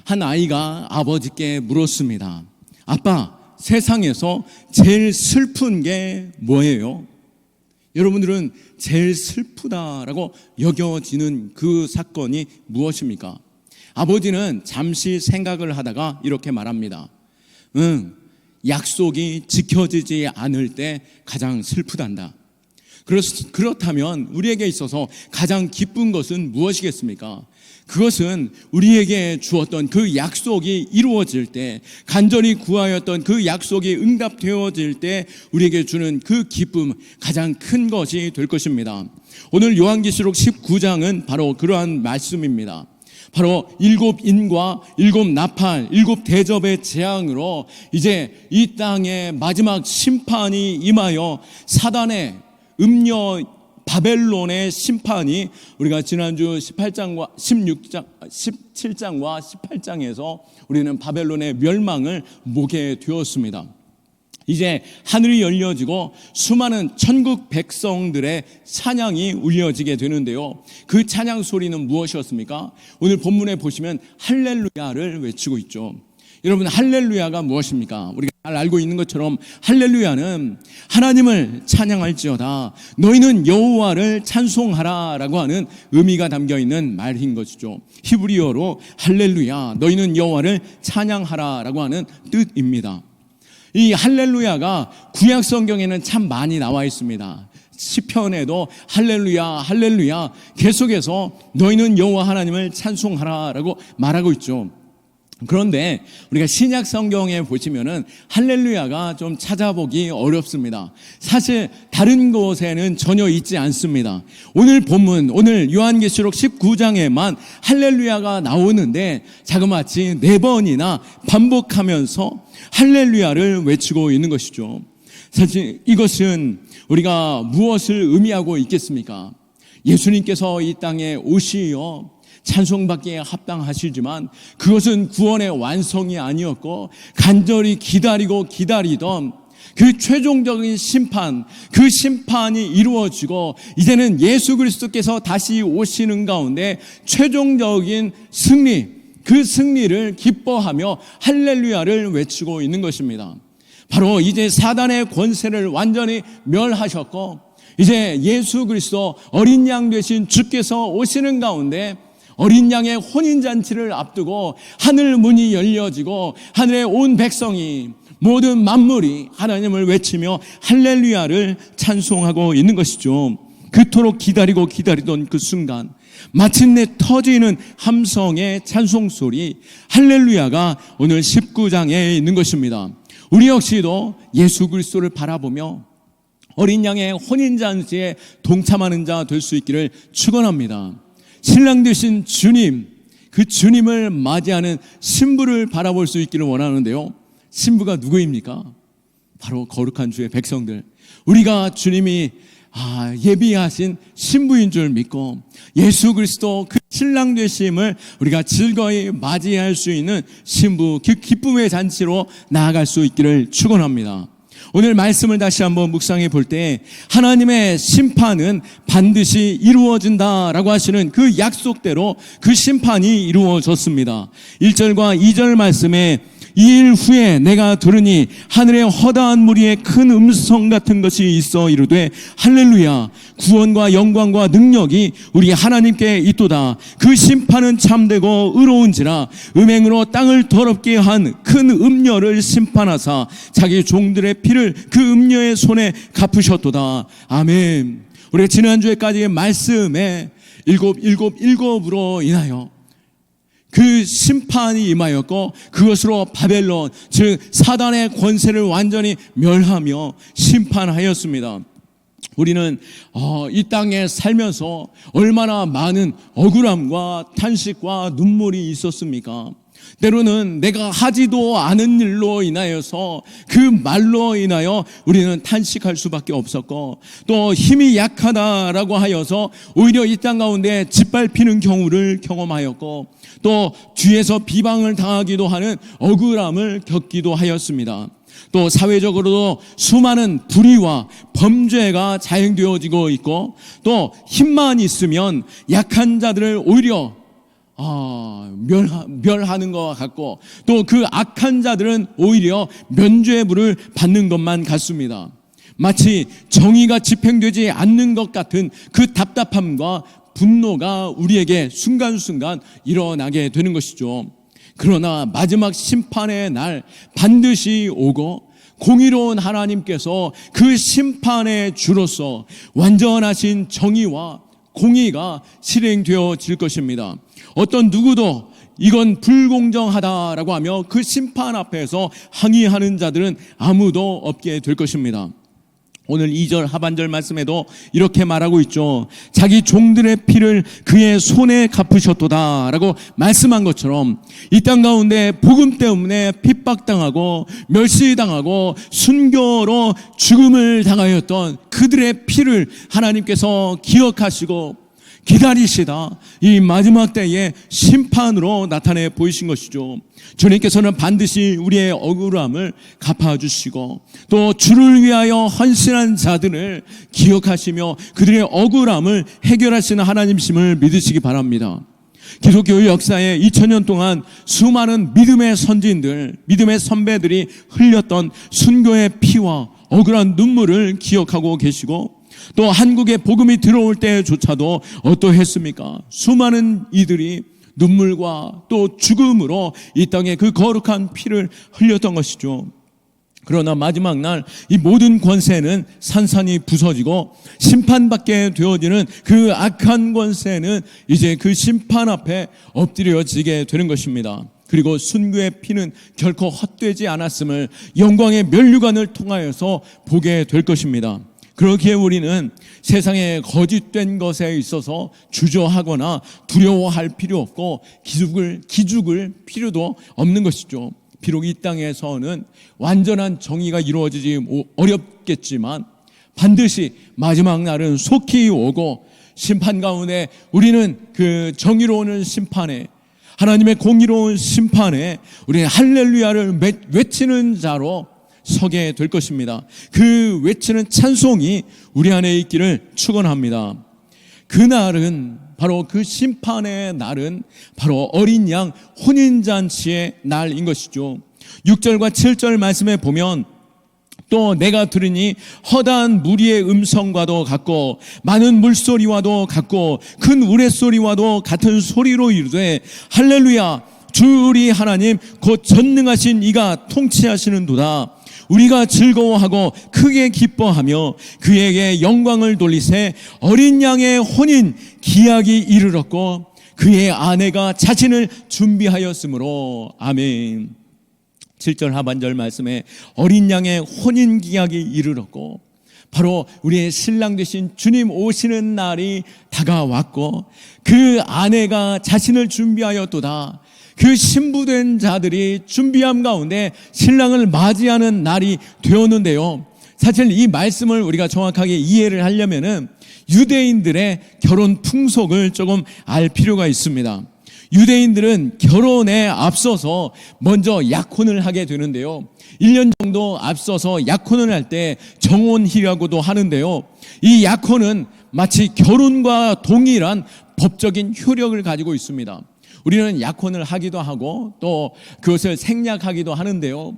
한 아이가 아버지께 물었습니다. 아빠, 세상에서 제일 슬픈 게 뭐예요? 여러분들은 제일 슬프다라고 여겨지는 그 사건이 무엇입니까? 아버지는 잠시 생각을 하다가 이렇게 말합니다. 약속이 지켜지지 않을 때 가장 슬프단다. 그렇다면 우리에게 있어서 가장 기쁜 것은 무엇이겠습니까? 그것은 우리에게 주었던 그 약속이 이루어질 때, 간절히 구하였던 그 약속이 응답되어질 때 우리에게 주는 그 기쁨, 가장 큰 것이 될 것입니다. 오늘 요한계시록 19장은 바로 그러한 말씀입니다. 바로 7인과 7나팔, 7대접의 재앙으로 이제 이 땅에 마지막 심판이 임하여 사단의 음녀 바벨론의 심판이 우리가 지난주 17장과 18장에서 우리는 바벨론의 멸망을 보게 되었습니다. 이제 하늘이 열려지고 수많은 천국 백성들의 찬양이 울려지게 되는데요. 그 찬양 소리는 무엇이었습니까? 오늘 본문에 보시면 할렐루야를 외치고 있죠. 여러분, 할렐루야가 무엇입니까? 우리가 잘 알고 있는 것처럼 할렐루야는 하나님을 찬양할지어다, 너희는 여호와를 찬송하라 라고 하는 의미가 담겨있는 말인 것이죠. 히브리어로 할렐루야, 너희는 여호와를 찬양하라 라고 하는 뜻입니다. 이 할렐루야가 구약 성경에는 참 많이 나와 있습니다. 시편에도 할렐루야 할렐루야 계속해서 너희는 여호와 하나님을 찬송하라 라고 말하고 있죠. 그런데 우리가 신약 성경에 보시면은 할렐루야가 좀 찾아보기 어렵습니다. 사실 다른 곳에는 전혀 있지 않습니다. 오늘 본문, 오늘 요한계시록 19장에만 할렐루야가 나오는데 자그마치 4번이나 반복하면서 할렐루야를 외치고 있는 것이죠. 사실 이것은 우리가 무엇을 의미하고 있겠습니까? 예수님께서 이 땅에 오시어 찬송받기에 합당하시지만 그것은 구원의 완성이 아니었고 간절히 기다리던 그 최종적인 심판, 그 심판이 이루어지고 이제는 예수 그리스도께서 다시 오시는 가운데 최종적인 승리, 그 승리를 기뻐하며 할렐루야를 외치고 있는 것입니다. 바로 이제 사단의 권세를 완전히 멸하셨고 이제 예수 그리스도 어린 양 되신 주께서 오시는 가운데 어린 양의 혼인잔치를 앞두고 하늘 문이 열려지고 하늘의 온 백성이, 모든 만물이 하나님을 외치며 할렐루야를 찬송하고 있는 것이죠. 그토록 기다리던 그 순간 마침내 터지는 함성의 찬송소리 할렐루야가 오늘 19장에 있는 것입니다. 우리 역시도 예수 그리스도를 바라보며 어린 양의 혼인잔치에 동참하는 자 될 수 있기를 축원합니다. 신랑 되신 주님, 그 주님을 맞이하는 신부를 바라볼 수 있기를 원하는데요. 신부가 누구입니까? 바로 거룩한 주의 백성들. 우리가 주님이 예비하신 신부인 줄 믿고 예수 그리스도 그 신랑 되심을 우리가 즐거이 맞이할 수 있는 신부, 그 기쁨의 잔치로 나아갈 수 있기를 축원합니다. 오늘 말씀을 다시 한번 묵상해 볼 때 하나님의 심판은 반드시 이루어진다라고 하시는 그 약속대로 그 심판이 이루어졌습니다. 1절과 2절 말씀에 이 일 후에 내가 들으니 하늘에 허다한 무리의 큰 음성 같은 것이 있어 이르되 할렐루야, 구원과 영광과 능력이 우리 하나님께 있도다. 그 심판은 참되고 의로운지라 음행으로 땅을 더럽게 한 큰 음녀를 심판하사 자기 종들의 피를 그 음녀의 손에 갚으셨도다. 아멘. 우리가 지난주에까지의 말씀에 일곱으로 인하여 그 심판이 임하였고 그것으로 바벨론, 즉 사단의 권세를 완전히 멸하며 심판하였습니다. 우리는 이 땅에 살면서 얼마나 많은 억울함과 탄식과 눈물이 있었습니까? 때로는 내가 하지도 않은 일로 인하여서 그 말로 인하여 우리는 탄식할 수밖에 없었고, 또 힘이 약하다라고 하여서 오히려 이 땅 가운데 짓밟히는 경우를 경험하였고, 또 뒤에서 비방을 당하기도 하는 억울함을 겪기도 하였습니다. 또 사회적으로도 수많은 불의와 범죄가 자행되어지고 있고, 또 힘만 있으면 약한 자들을 오히려 멸하는 것 같고, 또 그 악한 자들은 오히려 면죄의 불을 받는 것만 같습니다. 마치 정의가 집행되지 않는 것 같은 그 답답함과 분노가 우리에게 순간순간 일어나게 되는 것이죠. 그러나 마지막 심판의 날 반드시 오고, 공의로운 하나님께서 그 심판의 주로서 완전하신 정의와 공의가 실행되어질 것입니다. 어떤 누구도 이건 불공정하다라고 하며 그 심판 앞에서 항의하는 자들은 아무도 없게 될 것입니다. 오늘 2절 하반절 말씀에도 이렇게 말하고 있죠. 자기 종들의 피를 그의 손에 갚으셨도다 라고 말씀한 것처럼, 이 땅 가운데 복음 때문에 핍박당하고 멸시당하고 순교로 죽음을 당하였던 그들의 피를 하나님께서 기억하시고 기다리시다 이 마지막 때에 심판으로 나타내 보이신 것이죠. 주님께서는 반드시 우리의 억울함을 갚아주시고, 또 주를 위하여 헌신한 자들을 기억하시며 그들의 억울함을 해결하시는 하나님이심을 믿으시기 바랍니다. 기독교 역사에 2000년 동안 수많은 믿음의 선진들, 믿음의 선배들이 흘렸던 순교의 피와 억울한 눈물을 기억하고 계시고, 또 한국에 복음이 들어올 때조차도 어떠했습니까? 수많은 이들이 눈물과 또 죽음으로 이 땅에 그 거룩한 피를 흘렸던 것이죠. 그러나 마지막 날 이 모든 권세는 산산이 부서지고 심판받게 되어지는 그 악한 권세는 이제 그 심판 앞에 엎드려지게 되는 것입니다. 그리고 순교의 피는 결코 헛되지 않았음을 영광의 면류관을 통하여서 보게 될 것입니다. 그렇기에 우리는 세상의 거짓된 것에 있어서 주저하거나 두려워할 필요 없고 기죽을 필요도 없는 것이죠. 비록 이 땅에서는 완전한 정의가 이루어지지 어렵겠지만 반드시 마지막 날은 속히 오고, 심판 가운데 우리는 그 정의로운 심판에, 하나님의 공의로운 심판에 우리는 할렐루야를 외치는 자로 서게 될 것입니다. 그 외치는 찬송이 우리 안에 있기를 축원합니다. 그날은 바로 그 심판의 날은 바로 어린 양 혼인잔치의 날인 것이죠. 6절과 7절 말씀에 보면, 또 내가 들으니 허다한 무리의 음성과도 같고 많은 물소리와도 같고 큰 우레소리와도 같은 소리로 이르되 할렐루야, 주 우리 하나님 곧 전능하신 이가 통치하시는도다. 우리가 즐거워하고 크게 기뻐하며 그에게 영광을 돌리세 어린 양의 혼인 기약이 이르렀고 그의 아내가 자신을 준비하였으므로. 아멘. 7절 하반절 말씀에 어린 양의 혼인 기약이 이르렀고, 바로 우리의 신랑 되신 주님 오시는 날이 다가왔고 그 아내가 자신을 준비하였도다. 그 신부된 자들이 준비함 가운데 신랑을 맞이하는 날이 되었는데요. 사실 이 말씀을 우리가 정확하게 이해를 하려면은 유대인들의 결혼 풍속을 조금 알 필요가 있습니다. 유대인들은 결혼에 앞서서 먼저 약혼을 하게 되는데요. 1년 정도 앞서서 약혼을 할 때 정혼이라고도 하는데요. 이 약혼은 마치 결혼과 동일한 법적인 효력을 가지고 있습니다. 우리는 약혼을 하기도 하고 또 그것을 생략하기도 하는데요.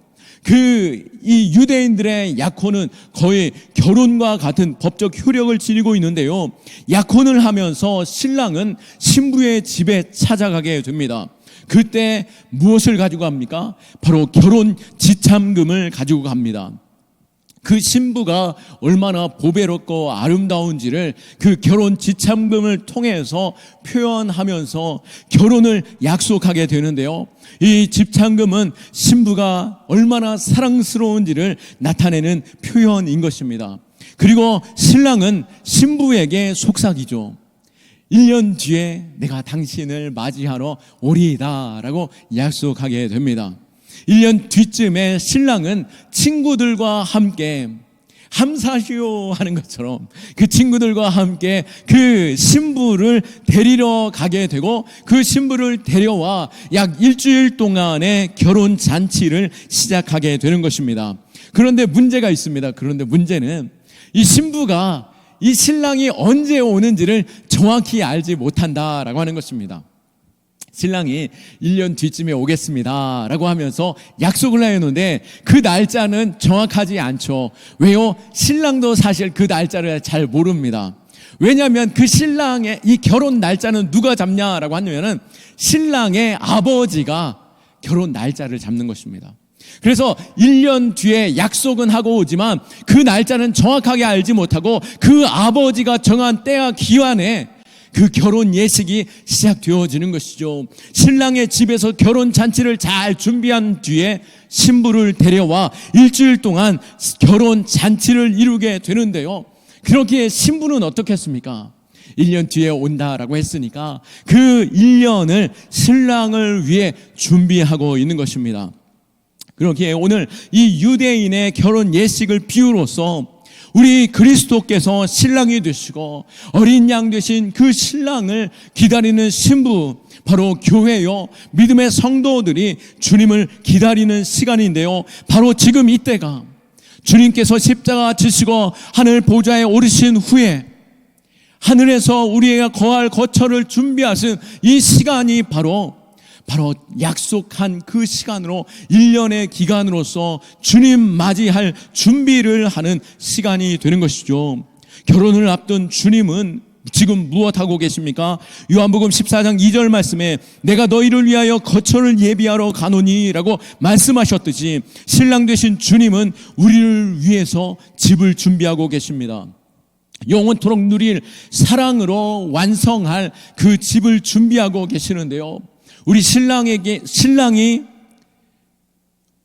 이 유대인들의 약혼은 거의 결혼과 같은 법적 효력을 지니고 있는데요. 약혼을 하면서 신랑은 신부의 집에 찾아가게 됩니다. 그때 무엇을 가지고 갑니까? 바로 결혼 지참금을 가지고 갑니다. 그 신부가 얼마나 보배롭고 아름다운지를 그 결혼 지참금을 통해서 표현하면서 결혼을 약속하게 되는데요. 이 지참금은 신부가 얼마나 사랑스러운지를 나타내는 표현인 것입니다. 그리고 신랑은 신부에게 속삭이죠. 1년 뒤에 내가 당신을 맞이하러 오리이다 라고 약속하게 됩니다. 1년 뒤쯤에 신랑은 친구들과 함께 함사시오 하는 것처럼 그 친구들과 함께 그 신부를 데리러 가게 되고, 그 신부를 데려와 약 일주일 동안의 결혼 잔치를 시작하게 되는 것입니다. 그런데 문제가 있습니다. 그런데 문제는 이 신부가 이 신랑이 언제 오는지를 정확히 알지 못한다라고 하는 것입니다. 신랑이 1년 뒤쯤에 오겠습니다 라고 하면서 약속을 해놓는데 그 날짜는 정확하지 않죠. 왜요? 신랑도 사실 그 날짜를 잘 모릅니다. 왜냐하면 그 신랑의 이 결혼 날짜는 누가 잡냐라고 하면은 신랑의 아버지가 결혼 날짜를 잡는 것입니다. 그래서 1년 뒤에 약속은 하고 오지만 그 날짜는 정확하게 알지 못하고 그 아버지가 정한 때와 기한에 그 결혼 예식이 시작되어지는 것이죠. 신랑의 집에서 결혼 잔치를 잘 준비한 뒤에 신부를 데려와 일주일 동안 결혼 잔치를 이루게 되는데요. 그러기에 신부는 어떻겠습니까? 1년 뒤에 온다라고 했으니까 그 1년을 신랑을 위해 준비하고 있는 것입니다. 그러기에 오늘 이 유대인의 결혼 예식을 비유로서 우리 그리스도께서 신랑이 되시고 어린 양 되신 그 신랑을 기다리는 신부, 바로 교회요, 믿음의 성도들이 주님을 기다리는 시간인데요. 바로 지금 이때가 주님께서 십자가 지시고 하늘 보좌에 오르신 후에 하늘에서 우리가 거할 거처를 준비하신 이 시간이 바로 약속한 그 시간으로 1년의 기간으로서 주님 맞이할 준비를 하는 시간이 되는 것이죠. 결혼을 앞둔 주님은 지금 무엇하고 계십니까? 요한복음 14장 2절 말씀에 내가 너희를 위하여 거처를 예비하러 가노니 라고 말씀하셨듯이 신랑 되신 주님은 우리를 위해서 집을 준비하고 계십니다. 영원토록 누릴 사랑으로 완성할 그 집을 준비하고 계시는데요. 우리 신랑이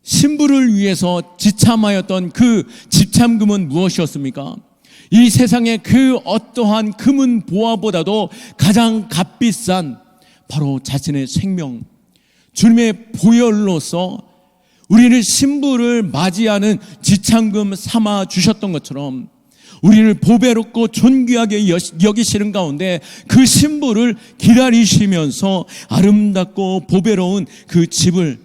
신부를 위해서 지참하였던 그 지참금은 무엇이었습니까? 이 세상의 그 어떠한 금은 보화보다도 가장 값비싼 바로 자신의 생명, 주님의 보혈로서 우리를 신부를 맞이하는 지참금 삼아 주셨던 것처럼 우리를 보배롭고 존귀하게 여기시는 가운데 그 신부를 기다리시면서 아름답고 보배로운 그 집을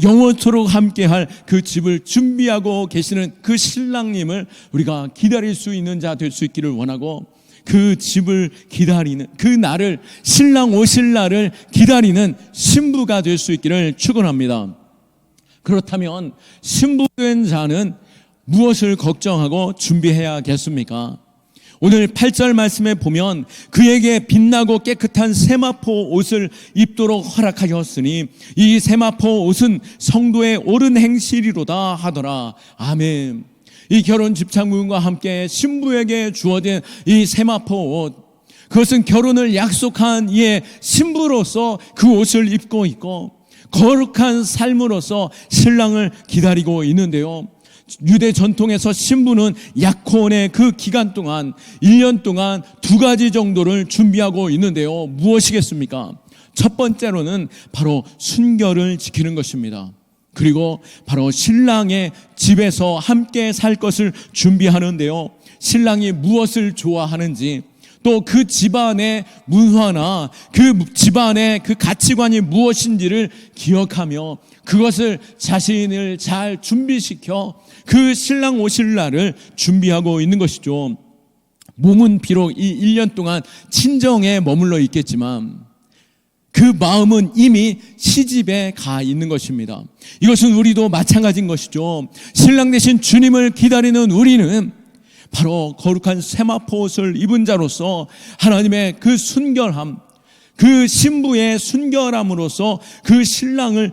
영원토록 함께할 그 집을 준비하고 계시는 그 신랑님을 우리가 기다릴 수 있는 자 될 수 있기를 원하고, 그 집을 기다리는 그 날을, 신랑 오실 날을 기다리는 신부가 될 수 있기를 축원합니다. 그렇다면 신부된 자는 무엇을 걱정하고 준비해야겠습니까? 오늘 8절 말씀에 보면 그에게 빛나고 깨끗한 세마포 옷을 입도록 허락하셨으니 이 세마포 옷은 성도의 옳은 행실이로다 하더라. 아멘. 이 결혼 집착문과 함께 신부에게 주어진 이 세마포 옷, 그것은 결혼을 약속한 이의 신부로서 그 옷을 입고 있고 거룩한 삶으로서 신랑을 기다리고 있는데요. 유대 전통에서 신부는 약혼의 그 기간 동안 1년 동안 2가지 정도를 준비하고 있는데요. 무엇이겠습니까? 첫 번째로는 바로 순결을 지키는 것입니다. 그리고 바로 신랑의 집에서 함께 살 것을 준비하는데요. 신랑이 무엇을 좋아하는지, 또 그 집안의 문화나 그 집안의 그 가치관이 무엇인지를 기억하며 그것을 자신을 잘 준비시켜 그 신랑 오실 날을 준비하고 있는 것이죠. 몸은 비록 이 1년 동안 친정에 머물러 있겠지만 그 마음은 이미 시집에 가 있는 것입니다. 이것은 우리도 마찬가지인 것이죠. 신랑 되신 주님을 기다리는 우리는 바로 거룩한 세마포 옷을 입은 자로서 하나님의 그 순결함, 그 신부의 순결함으로써 그 신랑을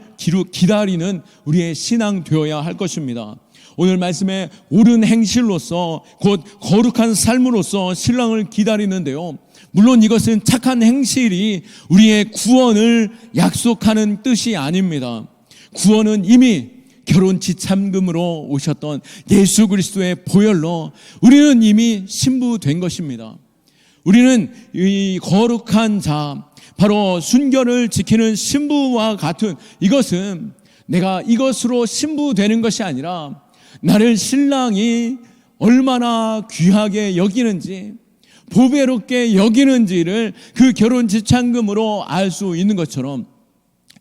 기다리는 우리의 신앙 되어야 할 것입니다. 오늘 말씀에 옳은 행실로서 곧 거룩한 삶으로서 신랑을 기다리는데요. 물론 이것은 착한 행실이 우리의 구원을 약속하는 뜻이 아닙니다. 구원은 이미 결혼 지참금으로 오셨던 예수 그리스도의 보혈로 우리는 이미 신부된 것입니다. 우리는 이 거룩한 자, 바로 순결을 지키는 신부와 같은, 이것은 내가 이것으로 신부되는 것이 아니라 나를 신랑이 얼마나 귀하게 여기는지, 보배롭게 여기는지를 그 결혼 지참금으로 알 수 있는 것처럼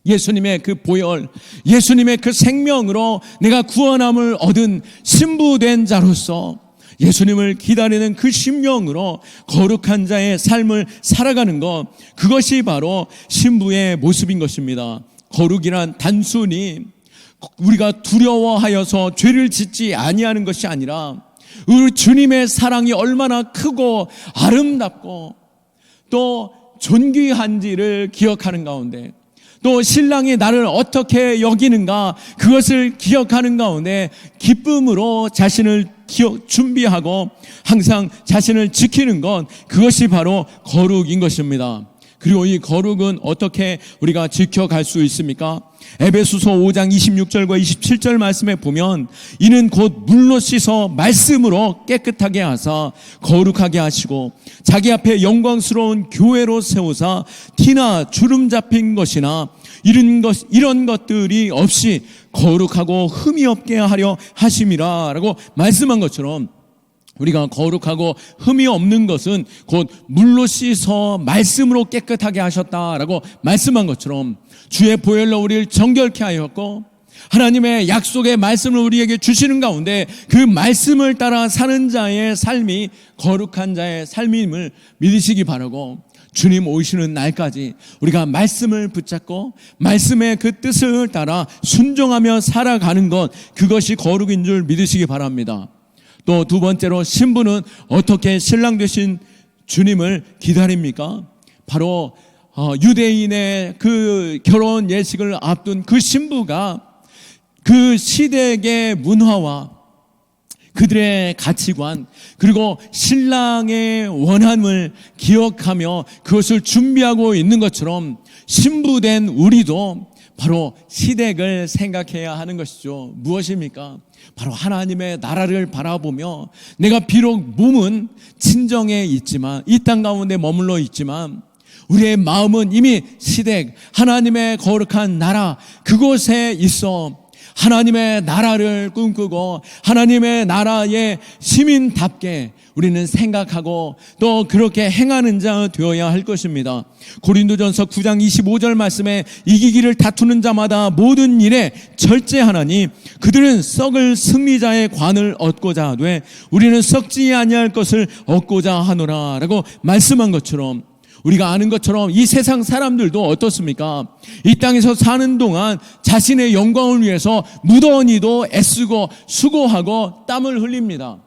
예수님의 그 보혈, 예수님의 그 생명으로 내가 구원함을 얻은 신부된 자로서 예수님을 기다리는 그 심령으로 거룩한 자의 삶을 살아가는 것, 그것이 바로 신부의 모습인 것입니다. 거룩이란 단순히 우리가 두려워하여서 죄를 짓지 아니하는 것이 아니라 우리 주님의 사랑이 얼마나 크고 아름답고 또 존귀한지를 기억하는 가운데, 또 신랑이 나를 어떻게 여기는가 그것을 기억하는 가운데 기쁨으로 자신을 준비하고 항상 자신을 지키는 것, 그것이 바로 거룩인 것입니다. 그리고 이 거룩은 어떻게 우리가 지켜갈 수 있습니까? 에베소서 5장 26절과 27절 말씀에 보면 이는 곧 물로 씻어 말씀으로 깨끗하게 하사 거룩하게 하시고 자기 앞에 영광스러운 교회로 세우사 티나 주름 잡힌 것이나 이런 것들이 없이 거룩하고 흠이 없게 하려 하심이라 라고 말씀한 것처럼, 우리가 거룩하고 흠이 없는 것은 곧 물로 씻어 말씀으로 깨끗하게 하셨다라고 말씀한 것처럼 주의 보혈로 우리를 정결케 하였고 하나님의 약속의 말씀을 우리에게 주시는 가운데 그 말씀을 따라 사는 자의 삶이 거룩한 자의 삶임을 믿으시기 바라고, 주님 오시는 날까지 우리가 말씀을 붙잡고 말씀의 그 뜻을 따라 순종하며 살아가는 것, 그것이 거룩인 줄 믿으시기 바랍니다. 또 두 번째로, 신부는 어떻게 신랑 되신 주님을 기다립니까? 바로 유대인의 그 결혼 예식을 앞둔 그 신부가 그 시대의 문화와 그들의 가치관, 그리고 신랑의 원함을 기억하며 그것을 준비하고 있는 것처럼 신부된 우리도 바로 시댁을 생각해야 하는 것이죠. 무엇입니까? 바로 하나님의 나라를 바라보며 내가 비록 몸은 친정에 있지만, 이 땅 가운데 머물러 있지만 우리의 마음은 이미 시댁, 하나님의 거룩한 나라, 그곳에 있어 하나님의 나라를 꿈꾸고 하나님의 나라의 시민답게 우리는 생각하고 또 그렇게 행하는 자 되어야 할 것입니다. 고린도전서 9장 25절 말씀에 이기기를 다투는 자마다 모든 일에 절제하나니 그들은 썩을 승리자의 관을 얻고자 하되 우리는 썩지 아니할 것을 얻고자 하노라 라고 말씀한 것처럼, 우리가 아는 것처럼 이 세상 사람들도 어떻습니까? 이 땅에서 사는 동안 자신의 영광을 위해서 무던히도 애쓰고 수고하고 땀을 흘립니다.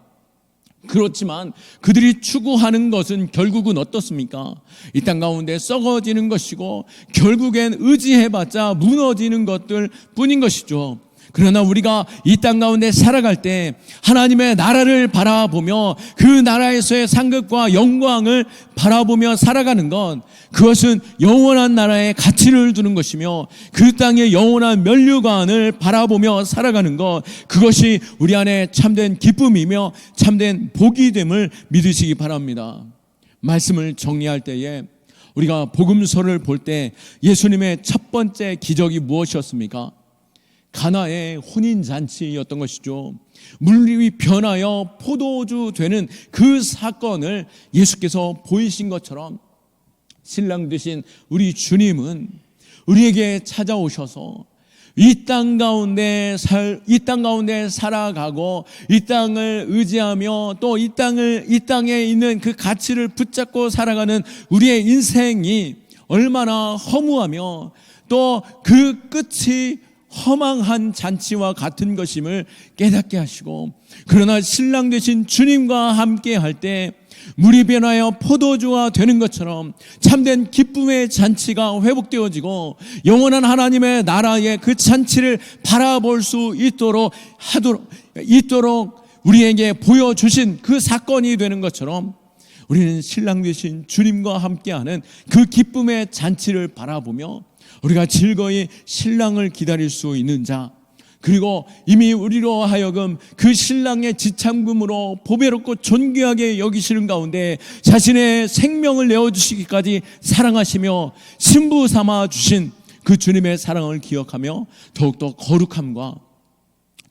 그렇지만 그들이 추구하는 것은 결국은 어떻습니까? 이 땅 가운데 썩어지는 것이고 결국엔 의지해봤자 무너지는 것들 뿐인 것이죠. 그러나 우리가 이 땅 가운데 살아갈 때 하나님의 나라를 바라보며 그 나라에서의 상급과 영광을 바라보며 살아가는 것, 그것은 영원한 나라에 가치를 두는 것이며 그 땅의 영원한 면류관을 바라보며 살아가는 것, 그것이 우리 안에 참된 기쁨이며 참된 복이 됨을 믿으시기 바랍니다. 말씀을 정리할 때에 우리가 복음서를 볼 때 예수님의 첫 번째 기적이 무엇이었습니까? 가나의 혼인잔치였던 것이죠. 물이 변하여 포도주 되는 그 사건을 예수께서 보이신 것처럼 신랑 되신 우리 주님은 우리에게 찾아오셔서 이 땅 가운데 살아가고 이 땅을 의지하며 또 이 땅에 있는 그 가치를 붙잡고 살아가는 우리의 인생이 얼마나 허무하며 또 그 끝이 허망한 잔치와 같은 것임을 깨닫게 하시고, 그러나 신랑 되신 주님과 함께 할 때 물이 변하여 포도주가 되는 것처럼 참된 기쁨의 잔치가 회복되어지고 영원한 하나님의 나라의 그 잔치를 바라볼 수 있도록 우리에게 보여주신 그 사건이 되는 것처럼, 우리는 신랑 되신 주님과 함께하는 그 기쁨의 잔치를 바라보며 우리가 즐거이 신랑을 기다릴 수 있는 자, 그리고 이미 우리로 하여금 그 신랑의 지참금으로 보배롭고 존귀하게 여기시는 가운데 자신의 생명을 내어주시기까지 사랑하시며 신부 삼아 주신 그 주님의 사랑을 기억하며 더욱더 거룩함과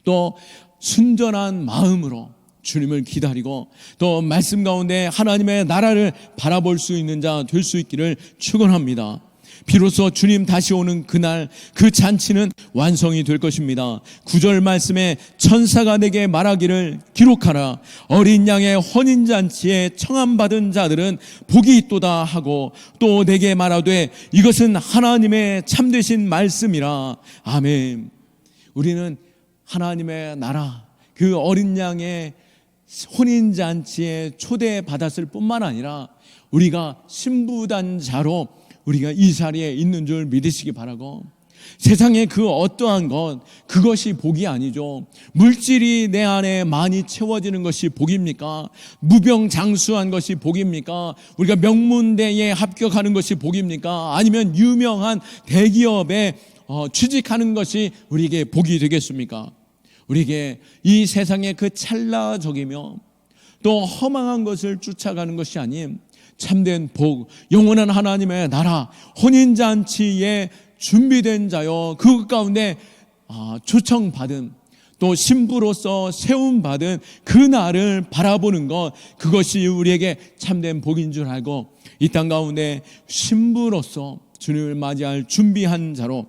또 순전한 마음으로 주님을 기다리고 또 말씀 가운데 하나님의 나라를 바라볼 수 있는 자 될 수 있기를 축원합니다. 비로소 주님 다시 오는 그날 그 잔치는 완성이 될 것입니다. 9절 말씀에 천사가 내게 말하기를 기록하라. 어린 양의 혼인잔치에 청함받은 자들은 복이 있도다 하고 또 내게 말하되 이것은 하나님의 참되신 말씀이라. 아멘. 우리는 하나님의 나라 그 어린 양의 혼인잔치에 초대받았을 뿐만 아니라 우리가 신부단자로 우리가 이 자리에 있는 줄 믿으시기 바라고, 세상에 그 어떠한 것 그것이 복이 아니죠. 물질이 내 안에 많이 채워지는 것이 복입니까? 무병장수한 것이 복입니까? 우리가 명문대에 합격하는 것이 복입니까? 아니면 유명한 대기업에 취직하는 것이 우리에게 복이 되겠습니까? 우리에게 이 세상의 그 찰나적이며 또 허망한 것을 쫓아가는 것이 아닌 참된 복, 영원한 하나님의 나라, 혼인잔치에 준비된 자여 그 가운데 초청받은 또 신부로서 세움받은 그 날을 바라보는 것, 그것이 우리에게 참된 복인 줄 알고 이 땅 가운데 신부로서 주님을 맞이할 준비한 자로,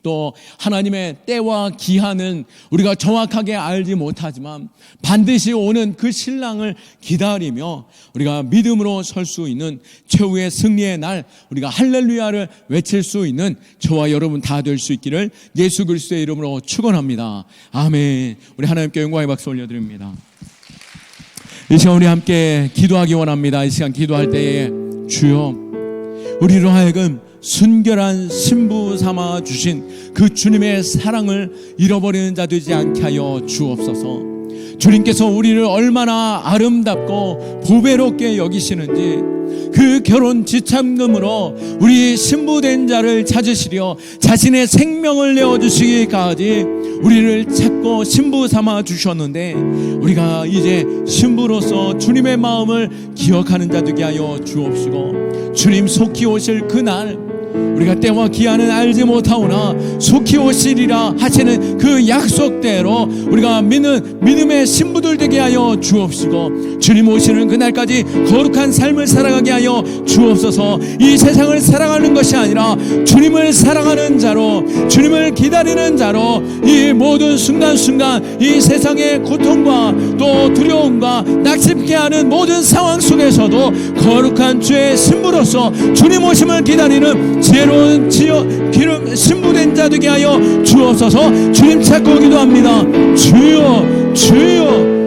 또 하나님의 때와 기한은 우리가 정확하게 알지 못하지만 반드시 오는 그 신랑을 기다리며 우리가 믿음으로 설 수 있는 최후의 승리의 날, 우리가 할렐루야를 외칠 수 있는 저와 여러분 다 될 수 있기를 예수 그리스도의 이름으로 축원합니다. 아멘. 우리 하나님께 영광의 박수 올려드립니다. 이 시간 우리 함께 기도하기 원합니다. 이 시간 기도할 때에 주여, 우리로 하여금 순결한 신부 삼아 주신 그 주님의 사랑을 잃어버리는 자 되지 않게 하여 주옵소서. 주님께서 우리를 얼마나 아름답고 보배롭게 여기시는지 그 결혼 지참금으로 우리 신부된 자를 찾으시려 자신의 생명을 내어주시기까지 우리를 찾고 신부 삼아 주셨는데, 우리가 이제 신부로서 주님의 마음을 기억하는 자 되게 하여 주옵시고, 주님 속히 오실 그날 우리가 때와 기한은 알지 못하오나 속히 오시리라 하시는 그 약속대로 우리가 믿는 믿음의 신부들 되게 하여 주옵시고, 주님 오시는 그날까지 거룩한 삶을 살아가게 하여 주옵소서. 이 세상을 사랑하는 것이 아니라 주님을 사랑하는 자로, 주님을 기다리는 자로 이 모든 순간순간 이 세상의 고통과 또 두려움과 낙심케 하는 모든 상황 속에서도 거룩한 주의 신부로서 주님 오심을 기다리는 지혜로운 기름 신부된 자 되게 하여 주옵소서. 주님 찾고 기도합니다. 주여, 주여.